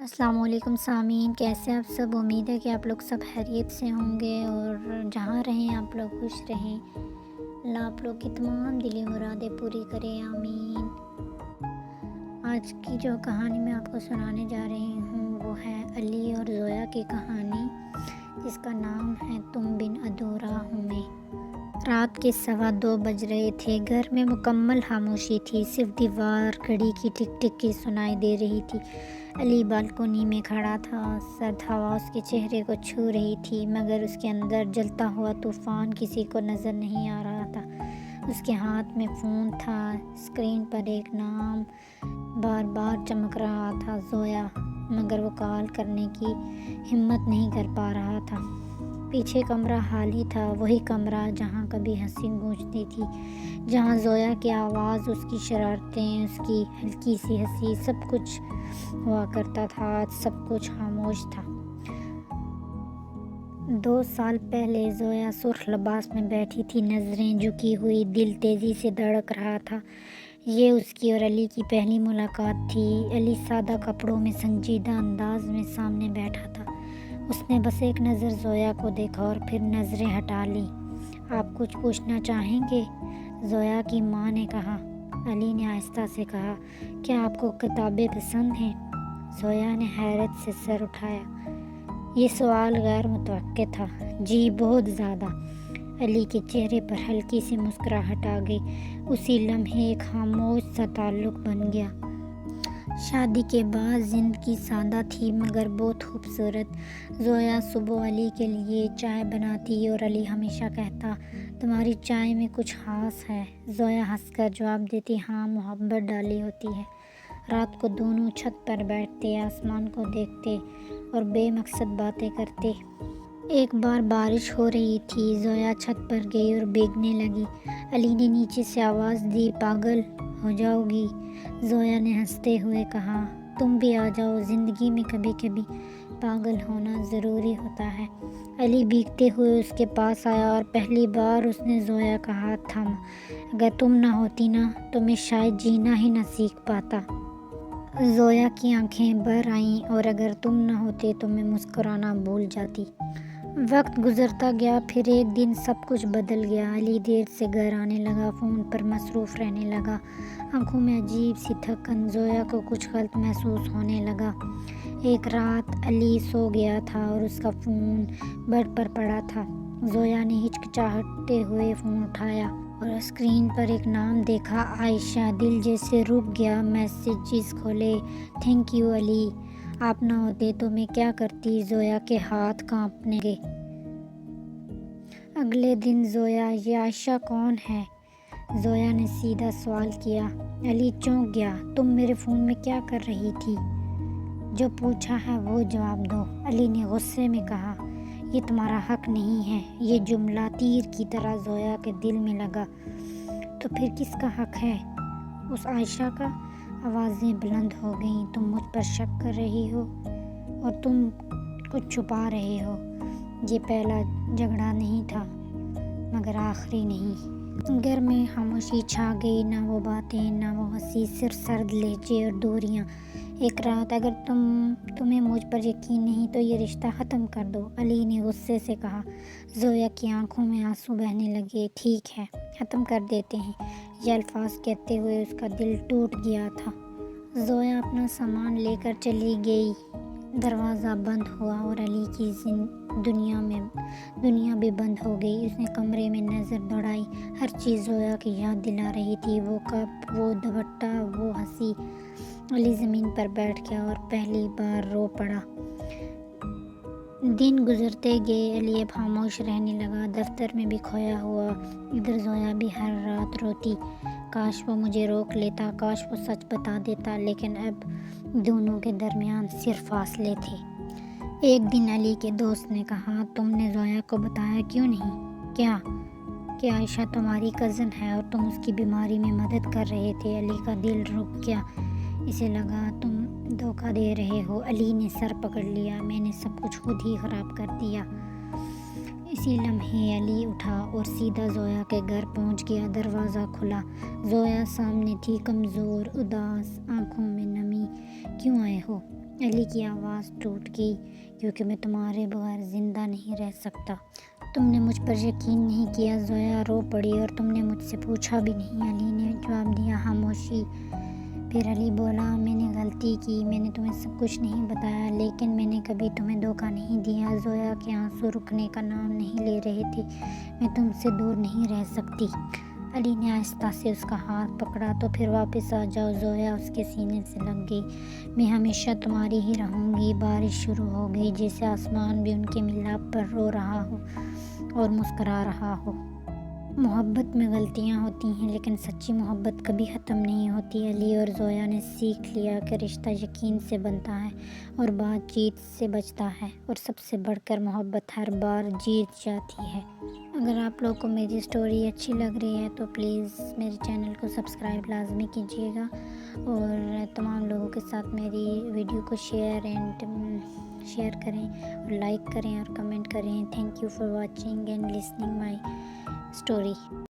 السلام علیکم سامعین، کیسے آپ سب؟ امید ہے کہ آپ لوگ سب خیریت سے ہوں گے اور جہاں رہیں آپ لوگ خوش رہیں۔ اللہ آپ لوگ کی تمام دلی مرادیں پوری کرے، آمین۔ آج کی جو کہانی میں آپ کو سنانے جا رہی ہوں وہ ہے علی اور زویا کی کہانی، جس کا نام ہے تم بن ادھورا ہوں میں۔ رات کے 2:15 بج رہے تھے۔ گھر میں مکمل خاموشی تھی، صرف دیوار گھڑی کی ٹک ٹک کی سنائی دے رہی تھی۔ علی بالکونی میں کھڑا تھا، سرد ہوا اس کے چہرے کو چھو رہی تھی، مگر اس کے اندر جلتا ہوا طوفان کسی کو نظر نہیں آ رہا تھا۔ اس کے ہاتھ میں فون تھا، اسکرین پر ایک نام بار بار چمک رہا تھا، زویا، مگر وہ کال کرنے کی ہمت نہیں کر پا رہا تھا۔ پیچھے کمرہ خالی تھا، وہی کمرہ جہاں کبھی ہنسی گونجتی تھی، جہاں زویا کی آواز، اس کی شرارتیں، اس کی ہلکی سی ہنسی، سب کچھ ہوا کرتا تھا۔ آج سب کچھ خاموش تھا۔ 2 سال پہلے زویا سرخ لباس میں بیٹھی تھی، نظریں جھکی ہوئی، دل تیزی سے دھڑک رہا تھا۔ یہ اس کی اور علی کی پہلی ملاقات تھی۔ علی سادہ کپڑوں میں سنجیدہ انداز میں سامنے بیٹھا تھا۔ اس نے بس ایک نظر زویا کو دیکھا اور پھر نظریں ہٹا لیں۔ آپ کچھ پوچھنا چاہیں گے؟ زویا کی ماں نے کہا۔ علی نے آہستہ سے کہا، کیا آپ کو کتابیں پسند ہیں؟ زویا نے حیرت سے سر اٹھایا۔ یہ سوال غیر متوقع تھا۔ جی، بہت زیادہ۔ علی کے چہرے پر ہلکی سی مسکراہٹ آ گئی۔ اسی لمحے ایک خاموش سا تعلق بن گیا۔ شادی کے بعد زندگی سادہ تھی مگر بہت خوبصورت۔ زویا صبح علی کے لیے چائے بناتی اور علی ہمیشہ کہتا، تمہاری چائے میں کچھ خاص ہے۔ زویا ہنس کر جواب دیتی، ہاں، محبت ڈالی ہوتی ہے۔ رات کو دونوں چھت پر بیٹھتے، آسمان کو دیکھتے اور بے مقصد باتیں کرتے۔ ایک بار بارش ہو رہی تھی، زویا چھت پر گئی اور بھیگنے لگی۔ علی نے نیچے سے آواز دی، پاگل ہو جاؤ گی؟ زویا نے ہنستے ہوئے کہا، تم بھی آ جاؤ، زندگی میں کبھی کبھی پاگل ہونا ضروری ہوتا ہے۔ علی بھیگتے ہوئے اس کے پاس آیا اور پہلی بار اس نے زویا کا ہاتھ تھاما۔ اگر تم نہ ہوتی نا تو میں شاید جینا ہی نہ سیکھ پاتا۔ زویا کی آنکھیں بھر آئیں، اور اگر تم نہ ہوتے تو میں مسکرانا بھول جاتی۔ وقت گزرتا گیا، پھر ایک دن سب کچھ بدل گیا۔ علی دیر سے گھر آنے لگا، فون پر مصروف رہنے لگا، آنکھوں میں عجیب سی تھکن۔ زویا کو کچھ غلط محسوس ہونے لگا۔ ایک رات علی سو گیا تھا اور اس کا فون بیڈ پر پڑا تھا۔ زویا نے ہچکچاتے ہوئے فون اٹھایا اور اسکرین پر ایک نام دیکھا، عائشہ۔ دل جیسے رک گیا۔ میسیجز کھولے، تھینک یو علی، آپ نہ ہوتے تو میں کیا کرتی؟ زویا کے ہاتھ کانپنے لگے۔ اگلے دن زویا، یہ عائشہ کون ہے؟ زویا نے سیدھا سوال کیا۔ علی چونک گیا، تم میرے فون میں کیا کر رہی تھی؟ جو پوچھا ہے وہ جواب دو، علی نے غصے میں کہا۔ یہ تمہارا حق نہیں ہے۔ یہ جملہ تیر کی طرح زویا کے دل میں لگا۔ تو پھر کس کا حق ہے؟ اس عائشہ کا؟ آوازیں بلند ہو گئیں، تم مجھ پر شک کر رہی ہو اور تم کچھ چھپا رہے ہو۔ یہ پہلا جھگڑا نہیں تھا مگر آخری نہیں۔ گھر میں خاموشی چھا گئی، نہ وہ باتیں، نہ وہ ہنسی، صرف سرد لہجے اور دوریاں۔ ایک رات، اگر تمہیں مجھ پر یقین نہیں تو یہ رشتہ ختم کر دو، علی نے غصے سے کہا۔ زویا کی آنکھوں میں آنسو بہنے لگے۔ ٹھیک ہے، ختم کر دیتے ہیں۔ یہ الفاظ کہتے ہوئے اس کا دل ٹوٹ گیا تھا۔ زویا اپنا سامان لے کر چلی گئی۔ دروازہ بند ہوا اور علی کی دنیا بھی بند ہو گئی۔ اس نے کمرے میں نظر دوڑائی، ہر چیز زویا کی یاد دلا رہی تھی، وہ کپ، وہ دوپٹہ، وہ ہنسی۔ علی زمین پر بیٹھ گیا اور پہلی بار رو پڑا۔ دن گزرتے گئے، علی اب خاموش رہنے لگا، دفتر میں بھی کھویا ہوا۔ ادھر زویا بھی ہر رات روتی، کاش وہ مجھے روک لیتا، کاش وہ سچ بتا دیتا، لیکن اب دونوں کے درمیان صرف فاصلے تھے۔ ایک دن علی کے دوست نے کہا، تم نے زویا کو بتایا کیوں نہیں؟ کیا؟ کہ عائشہ تمہاری کزن ہے اور تم اس کی بیماری میں مدد کر رہے تھے۔ علی کا دل رک گیا، اسے لگا تم دھوکہ دے رہے ہو۔ علی نے سر پکڑ لیا، میں نے سب کچھ خود ہی خراب کر دیا۔ اسی لمحے علی اٹھا اور سیدھا زویا کے گھر پہنچ گیا۔ دروازہ کھلا، زویا سامنے تھی، کمزور، اداس، آنکھوں میں نمی۔ کیوں آئے ہو؟ علی کی آواز ٹوٹ گئی، کیونکہ میں تمہارے بغیر زندہ نہیں رہ سکتا۔ تم نے مجھ پر یقین نہیں کیا۔ زویا رو پڑی، اور تم نے مجھ سے پوچھا بھی نہیں۔ علی نے جواب دیا، خاموشی۔ پھر علی بولا، میں نے غلطی کی، میں نے تمہیں سب کچھ نہیں بتایا، لیکن میں نے کبھی تمہیں دھوکہ نہیں دیا۔ زویا کے آنسو رکنے کا نام نہیں لے رہے تھے۔ میں تم سے دور نہیں رہ سکتی۔ علی نے آہستہ سے اس کا ہاتھ پکڑا، تو پھر واپس آ جاؤ۔ زویا اس کے سینے سے لگ گئی۔ میں ہمیشہ تمہاری ہی رہوں گی۔ بارش شروع ہو گئی، جیسے آسمان بھی ان کے ملاپ پر رو رہا ہو اور مسکرا رہا ہو۔ محبت میں غلطیاں ہوتی ہیں، لیکن سچی محبت کبھی ختم نہیں ہوتی۔ علی اور زویا نے سیکھ لیا کہ رشتہ یقین سے بنتا ہے اور بات چیت سے بچتا ہے، اور سب سے بڑھ کر محبت ہر بار جیت جاتی ہے۔ اگر آپ لوگوں کو میری سٹوری اچھی لگ رہی ہے تو پلیز میرے چینل کو سبسکرائب لازمی کیجیے گا، اور تمام لوگوں کے ساتھ میری ویڈیو کو شیئر کریں اور لائک کریں اور کمنٹ کریں۔ Thank you for watching and listening my story.